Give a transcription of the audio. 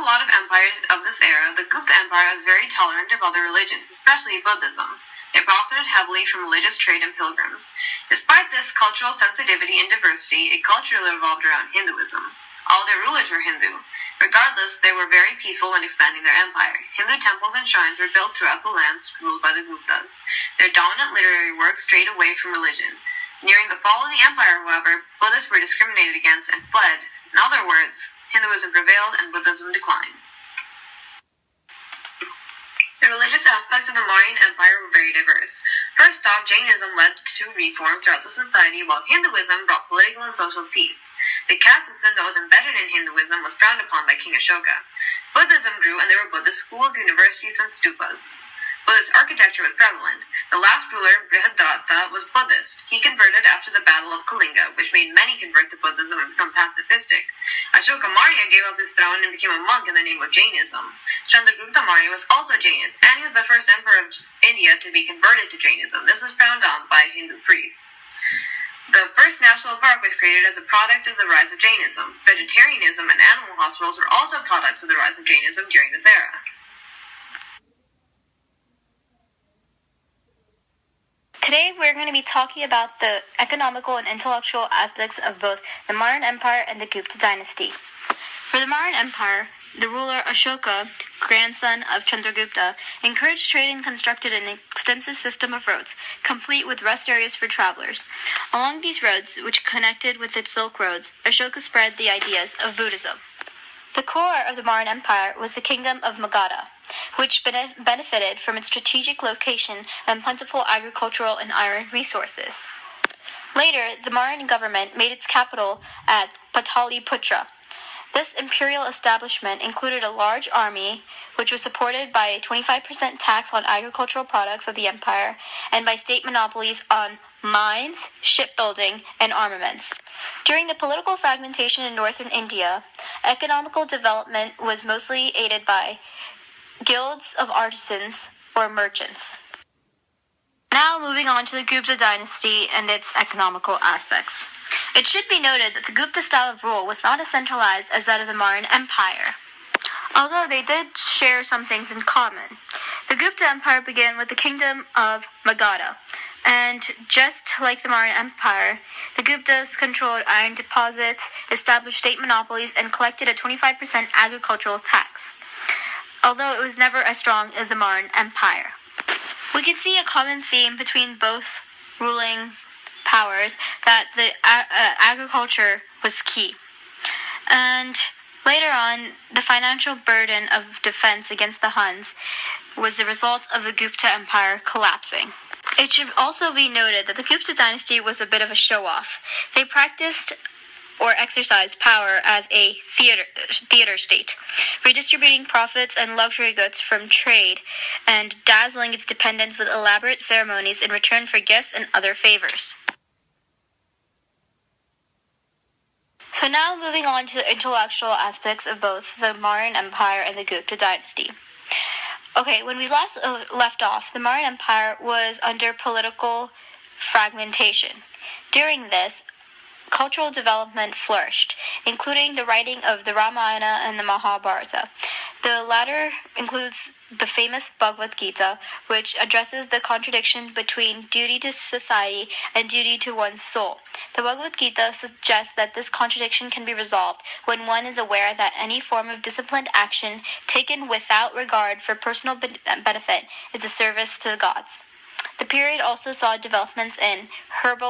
a lot of empires of this era, the Gupta Empire was very tolerant of other religions, especially Buddhism. It profited heavily from religious trade and pilgrims. Despite this cultural sensitivity and diversity, it culturally revolved around Hinduism. All their rulers were Hindu. Regardless, they were very peaceful when expanding their empire. Hindu temples and shrines were built throughout the lands ruled by the Guptas. Their dominant literary works strayed away from religion. Nearing the fall of the empire, however, Buddhists were discriminated against and fled. In other words, Hinduism prevailed and Buddhism declined. The religious aspects of the Mauryan Empire were very diverse. First off, Jainism led to reform throughout the society, while Hinduism brought political and social peace. The caste system that was embedded in Hinduism was frowned upon by King Ashoka. Buddhism grew, and there were Buddhist schools, universities, and stupas. Buddhist architecture was prevalent. The last ruler, Brihadaratha, was Buddhist. He converted after the Battle of Kalinga, which made many convert to Buddhism and become pacifistic. Ashoka Maurya gave up his throne and became a monk in the name of Jainism. Chandragupta Maurya was also Jainist, and he was the first emperor of India to be converted to Jainism. This was frowned on by Hindu priests. The first national park was created as a product of the rise of Jainism. Vegetarianism and animal hospitals were also products of the rise of Jainism during this era. Today we're going to be talking about the economical and intellectual aspects of both the Mauryan Empire and the Gupta dynasty. For the Mauryan Empire, the ruler Ashoka, grandson of Chandragupta, encouraged trade and constructed an extensive system of roads, complete with rest areas for travelers. Along these roads, which connected with the Silk Roads, Ashoka spread the ideas of Buddhism. The core of the Mauryan Empire was the kingdom of Magadha, which benefited from its strategic location and plentiful agricultural and iron resources. Later, the Mauryan government made its capital at Pataliputra. This imperial establishment included a large army, which was supported by a 25% tax on agricultural products of the empire and by state monopolies on mines, shipbuilding, and armaments. During the political fragmentation in northern India, economical development was mostly aided by guilds of artisans or merchants. Now moving on to the Gupta dynasty and its economical aspects. It should be noted that the Gupta style of rule was not as centralized as that of the Mauryan Empire, although they did share some things in common. The Gupta Empire began with the kingdom of Magadha, and just like the Mauryan Empire, the Guptas controlled iron deposits, established state monopolies, and collected a 25% agricultural tax, although it was never as strong as the Mauryan Empire. We can see a common theme between both ruling powers, that the agriculture was key. And later on, the financial burden of defense against the Huns was the result of the Gupta Empire collapsing. It should also be noted that the Gupta dynasty was a bit of a show-off. They practiced or exercised power as a theater state, redistributing profits and luxury goods from trade and dazzling its dependents with elaborate ceremonies in return for gifts and other favors. So now moving on to the intellectual aspects of both the Mauryan Empire and the Gupta dynasty. Okay, when we last left off, the Mauryan Empire was under political fragmentation. During this, cultural development flourished, including the writing of the Ramayana and the Mahabharata. The latter includes the famous Bhagavad Gita, which addresses the contradiction between duty to society and duty to one's soul. The Bhagavad Gita suggests that this contradiction can be resolved when one is aware that any form of disciplined action taken without regard for personal benefit is a service to the gods. The period also saw developments in herbal